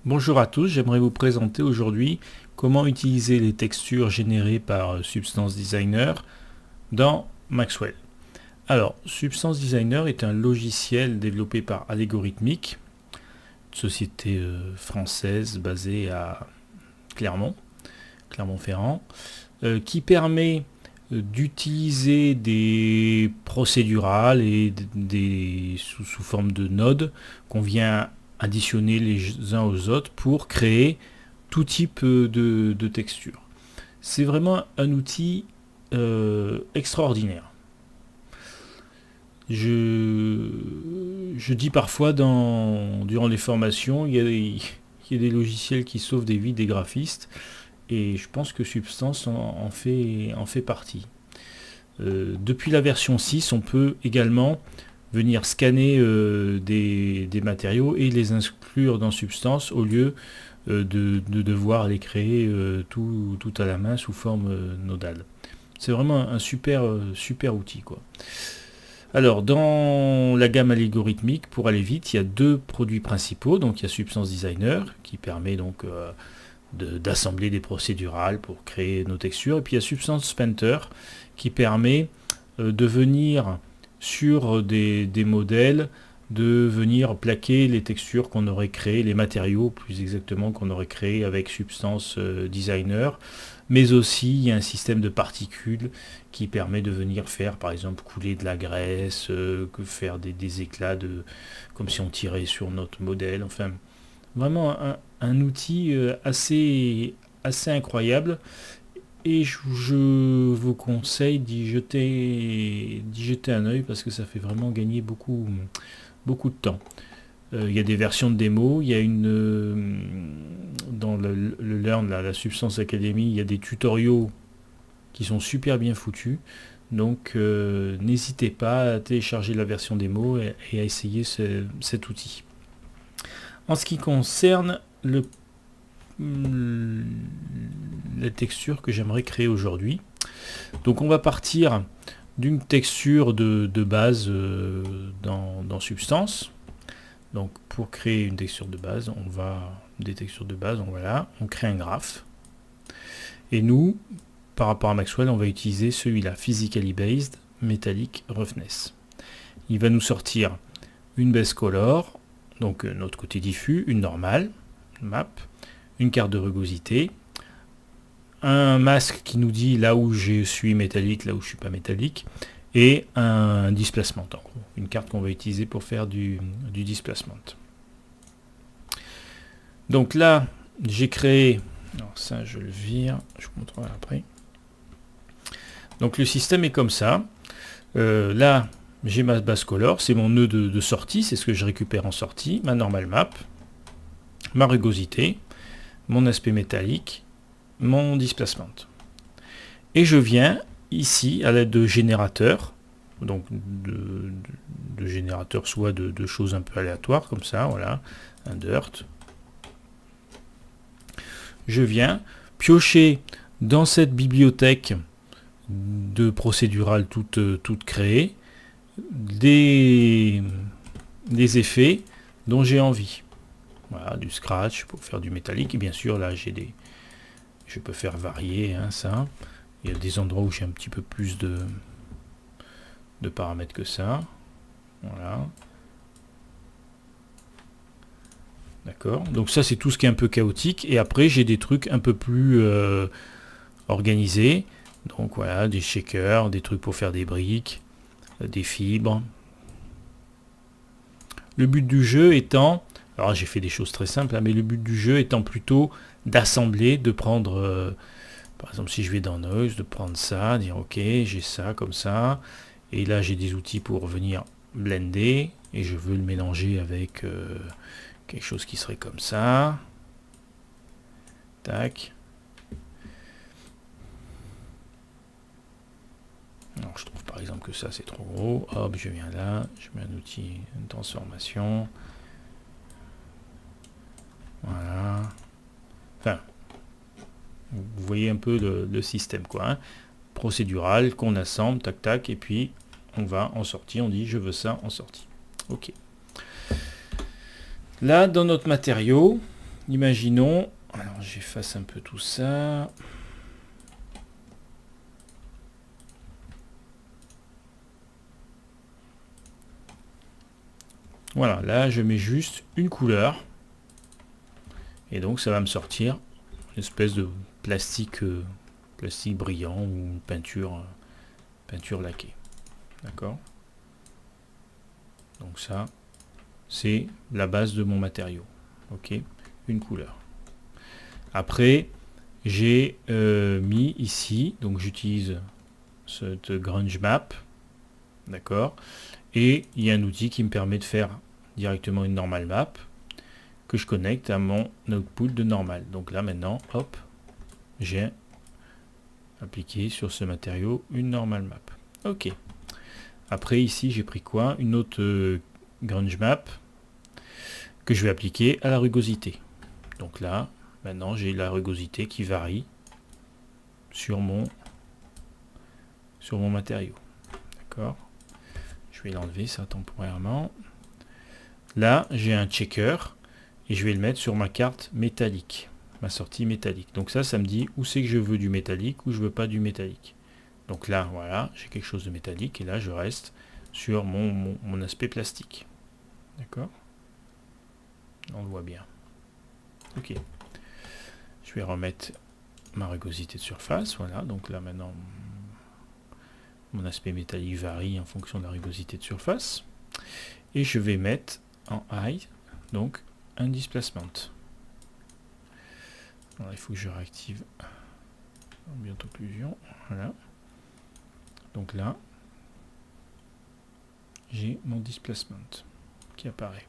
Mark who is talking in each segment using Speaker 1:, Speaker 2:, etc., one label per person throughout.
Speaker 1: Bonjour à tous, j'aimerais vous présenter aujourd'hui comment utiliser les textures générées par Substance Designer dans Maxwell. Alors, Substance Designer est un logiciel développé par Allegorithmic, une société française basée à Clermont-Ferrand, qui permet d'utiliser des procédurales et sous forme de nodes qu'on vient additionner les uns aux autres pour créer tout type de texture. C'est vraiment un outil extraordinaire. Je dis parfois durant les formations, il y a des logiciels qui sauvent des vies des graphistes et je pense que Substance en fait partie. Depuis la version 6, on peut également venir scanner des matériaux et les inclure dans Substance au lieu de devoir les créer tout à la main sous forme nodale. C'est vraiment un super outil, quoi. Alors, dans la gamme algorithmique, pour aller vite, il y a deux produits principaux. Donc, il y a Substance Designer qui permet donc d'assembler des procédurales pour créer nos textures. Et puis, il y a Substance Painter qui permet de venir sur des modèles, de venir plaquer les textures qu'on aurait créées, les matériaux plus exactement qu'on aurait créés avec Substance Designer, mais aussi il y a un système de particules qui permet de venir faire par exemple couler de la graisse, faire des éclats comme si on tirait sur notre modèle, enfin vraiment un outil assez incroyable. Et je vous conseille d'y jeter un œil parce que ça fait vraiment gagner beaucoup de temps. Il y a des versions de démo, il y a dans le Learn, la Substance Academy, il y a des tutoriaux qui sont super bien foutus. Donc n'hésitez pas à télécharger la version démo et à essayer cet outil. En ce qui concerne la texture que j'aimerais créer aujourd'hui. Donc on va partir d'une texture de base dans Substance. Donc pour créer une texture de base, on crée un graphe. Et nous, par rapport à Maxwell, on va utiliser celui-là, Physically Based Metallic Roughness. Il va nous sortir une base color, donc notre côté diffus, une normale, map, une carte de rugosité, un masque qui nous dit là où je suis métallique, là où je suis pas métallique, et un displacement, en gros, une carte qu'on va utiliser pour faire du displacement. Donc là, j'ai créé, alors ça je le vire, je vous montrerai après. Donc le système est comme ça. Là, j'ai ma base color, c'est mon nœud de sortie, c'est ce que je récupère en sortie, ma normal map, ma rugosité, mon aspect métallique, mon displacement. Et je viens ici à l'aide de générateurs, donc de générateurs soit de choses un peu aléatoires comme ça, voilà, un dirt. Je viens piocher dans cette bibliothèque de procédurales toutes créées des effets dont j'ai envie. Voilà, du scratch pour faire du métallique. Et bien sûr, là, je peux faire varier ça. Il y a des endroits où j'ai un petit peu plus de paramètres que ça. Voilà. D'accord. Donc ça, c'est tout ce qui est un peu chaotique. Et après, j'ai des trucs un peu plus organisés. Donc voilà, des shakers, des trucs pour faire des briques, des fibres. Le but du jeu étant... Alors j'ai fait des choses très simples, mais le but du jeu étant plutôt d'assembler, de prendre, par exemple si je vais dans Noise, de prendre ça, dire ok, j'ai ça comme ça, et là j'ai des outils pour venir blender, et je veux le mélanger avec quelque chose qui serait comme ça. Tac. Alors je trouve par exemple que ça c'est trop gros, hop, je viens là, je mets un outil, une transformation. Voilà. Enfin, vous voyez un peu le système, quoi. Hein. Procédural, qu'on assemble, tac, tac, et puis on va en sortie, on dit je veux ça en sortie. Ok. Là, dans notre matériau, imaginons, alors j'efface un peu tout ça. Voilà, là je mets juste une couleur. Et donc ça va me sortir une espèce de plastique, plastique brillant ou une peinture laquée. D'accord? Donc ça, c'est la base de mon matériau. Ok? Une couleur. Après, j'ai mis ici, donc j'utilise cette grunge map. D'accord? Et il y a un outil qui me permet de faire directement une normal map que je connecte à mon output de normal. Donc là maintenant, hop, j'ai appliqué sur ce matériau une normal map. Ok. Après ici j'ai pris quoi? Une autre grunge map que je vais appliquer à la rugosité. Donc là, maintenant j'ai la rugosité qui varie sur mon matériau. D'accord? Je vais l'enlever ça temporairement. Là, j'ai un checker et je vais le mettre sur ma carte métallique, ma sortie métallique. Donc ça me dit où c'est que je veux du métallique ou je veux pas du métallique. Donc là, voilà, j'ai quelque chose de métallique et là, je reste sur mon aspect plastique. D'accord? On le voit bien. Ok. Je vais remettre ma rugosité de surface. Voilà, donc là maintenant, mon aspect métallique varie en fonction de la rugosité de surface. Et je vais mettre en high, donc un displacement. Alors, il faut que je réactive ambient occlusion. Voilà. Donc là, j'ai mon displacement qui apparaît.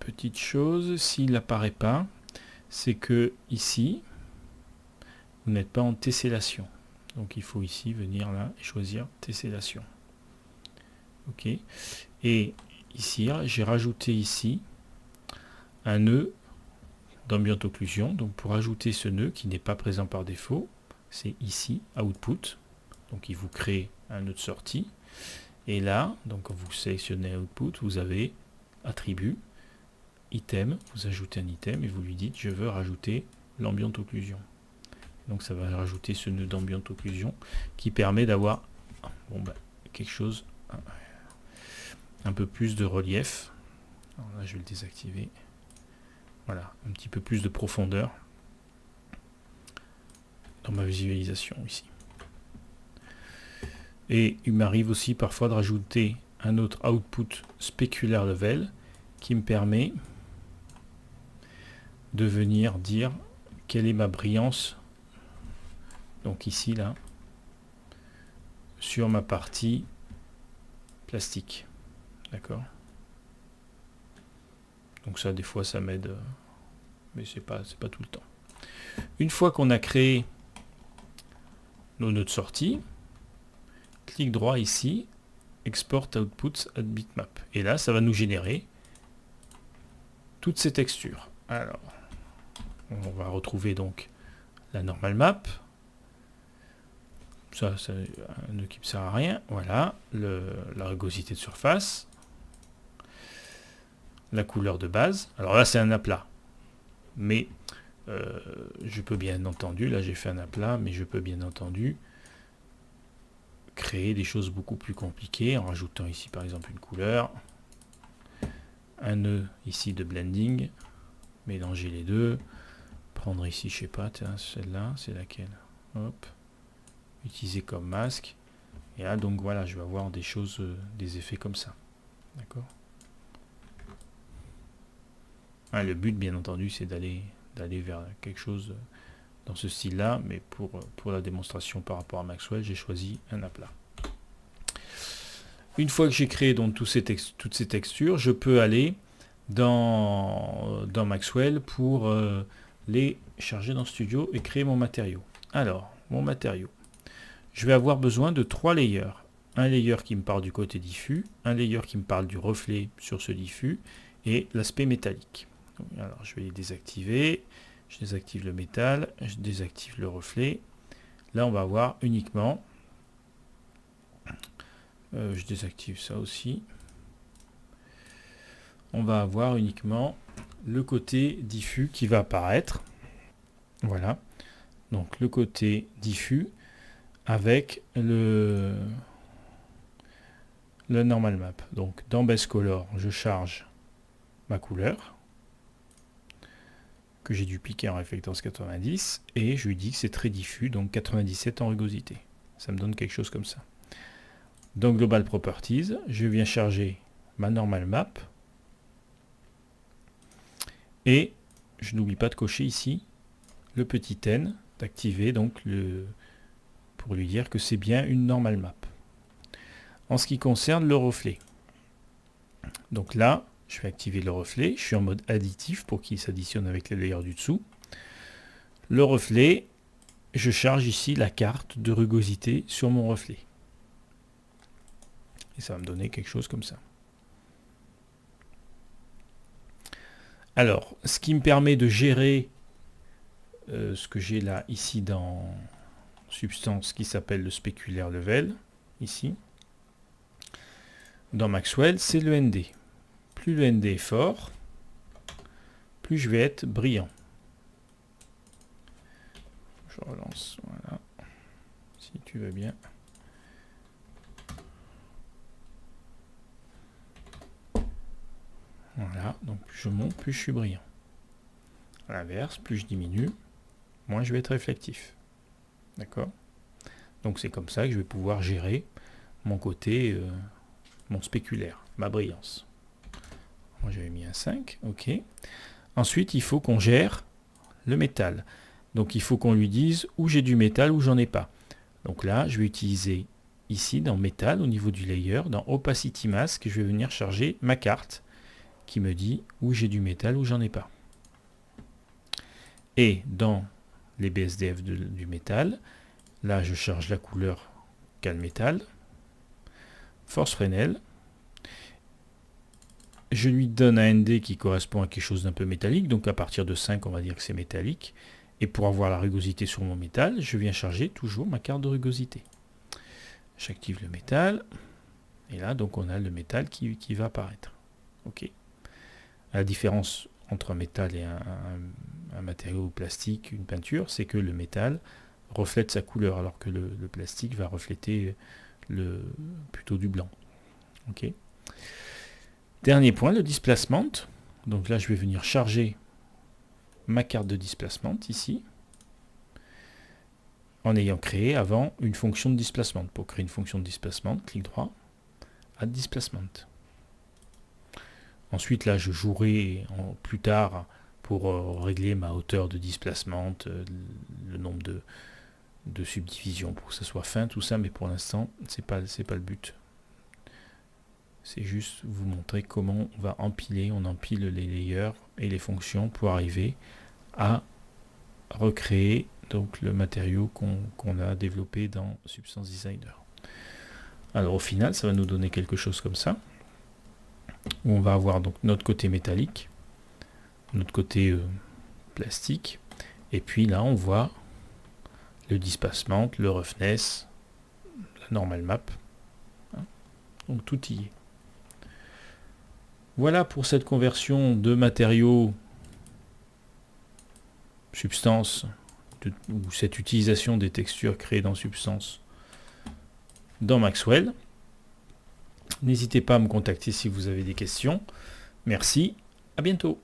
Speaker 1: Petite chose, s'il n'apparaît pas, c'est que ici, vous n'êtes pas en tessellation. Donc il faut ici venir là et choisir tessellation. Ok. Et ici, j'ai rajouté ici un nœud d'ambient occlusion. Donc pour ajouter ce nœud qui n'est pas présent par défaut, c'est ici, output. Donc il vous crée un nœud de sortie. Et là, donc quand vous sélectionnez output, vous avez attribut, item, vous ajoutez un item et vous lui dites je veux rajouter l'ambient occlusion. Donc ça va rajouter ce nœud d'ambient occlusion qui permet d'avoir quelque chose, un peu plus de relief. Alors là je vais le désactiver. Voilà, un petit peu plus de profondeur dans ma visualisation ici. Et il m'arrive aussi parfois de rajouter un autre output specular level qui me permet de venir dire quelle est ma brillance, donc ici là, sur ma partie plastique. D'accord? Donc ça des fois ça m'aide, mais c'est pas tout le temps. Une fois qu'on a créé nos nœuds de sortie, clic droit ici, export outputs at bitmap. Et là ça va nous générer toutes ces textures. Alors, on va retrouver donc la normal map. Ça, c'est un nœud qui ne sert à rien. Voilà, la rugosité de surface. La couleur de base. Alors là, c'est un aplat. Mais je peux bien entendu, là j'ai fait un aplat, mais je peux bien entendu créer des choses beaucoup plus compliquées en rajoutant ici par exemple une couleur. Un nœud ici de blending. Mélanger les deux. Prendre ici, je sais pas, celle-là, c'est laquelle? Hop. Utiliser comme masque. Et là, donc voilà, je vais avoir des choses, des effets comme ça. D'accord? Le but, bien entendu, c'est d'aller vers quelque chose dans ce style-là, mais pour la démonstration par rapport à Maxwell, j'ai choisi un aplat. Une fois que j'ai créé donc toutes ces textures, je peux aller dans Maxwell pour les charger dans Studio et créer mon matériau. Alors, mon matériau. Je vais avoir besoin de 3 layers. Un layer qui me parle du côté diffus, un layer qui me parle du reflet sur ce diffus, et l'aspect métallique. Alors, je vais les désactiver. Je désactive le métal, je désactive le reflet. Là, on va avoir uniquement... je désactive ça aussi. On va avoir uniquement le côté diffus qui va apparaître. Voilà. Donc le côté diffus avec le normal map. Donc dans Base Color, je charge ma couleur que j'ai dupliqué en Reflectors 90 et je lui dis que c'est très diffus, donc 97 en rugosité. Ça me donne quelque chose comme ça. Dans Global Properties, je viens charger ma normal map et je n'oublie pas de cocher ici le petit n, d'activer donc pour lui dire que c'est bien une normal map. En ce qui concerne le reflet, donc là, je vais activer le reflet, je suis en mode additif pour qu'il s'additionne avec les layers du dessous. Le reflet, je charge ici la carte de rugosité sur mon reflet. Et ça va me donner quelque chose comme ça. Alors, ce qui me permet de gérer ce que j'ai là, ici dans Substance, qui s'appelle le spéculaire level, ici. Dans Maxwell, c'est le ND. Plus le ND est fort, plus je vais être brillant. Je relance, voilà. Si tu veux bien. Voilà, donc plus je monte, plus je suis brillant. À l'inverse, plus je diminue, moins je vais être réflectif. D'accord? Donc c'est comme ça que je vais pouvoir gérer mon côté, mon spéculaire, ma brillance. Moi j'avais mis un 5, ok. Ensuite, il faut qu'on gère le métal. Donc il faut qu'on lui dise où j'ai du métal, où j'en ai pas. Donc là, je vais utiliser ici dans métal, au niveau du layer, dans Opacity Mask, je vais venir charger ma carte qui me dit où j'ai du métal, où j'en ai pas. Et dans les BSDF du métal, là je charge la couleur qu'a le métal, Force Fresnel, je lui donne un ND qui correspond à quelque chose d'un peu métallique, donc à partir de 5 on va dire que c'est métallique, et pour avoir la rugosité sur mon métal, je viens charger toujours ma carte de rugosité. J'active le métal, et là donc on a le métal qui va apparaître. Ok. La différence entre un métal et un matériau plastique, une peinture, c'est que le métal reflète sa couleur, alors que le plastique va refléter plutôt du blanc. Okay. Dernier point, le displacement. Donc là, je vais venir charger ma carte de displacement ici, en ayant créé avant une fonction de displacement. Pour créer une fonction de displacement, clic droit, Add Displacement. Ensuite, là, je jouerai plus tard pour régler ma hauteur de displacement, le nombre de subdivisions pour que ça soit fin, tout ça, mais pour l'instant, c'est pas le but. C'est juste vous montrer comment on va empiler, on empile les layers et les fonctions pour arriver à recréer donc le matériau qu'on a développé dans Substance Designer. Alors au final, ça va nous donner quelque chose comme ça, où on va avoir donc notre côté métallique, notre côté plastique, et puis là on voit le displacement, le roughness, la normal map, donc tout y est. Voilà pour cette conversion de matériaux Substance, ou cette utilisation des textures créées dans Substance dans Maxwell. N'hésitez pas à me contacter si vous avez des questions. Merci, à bientôt.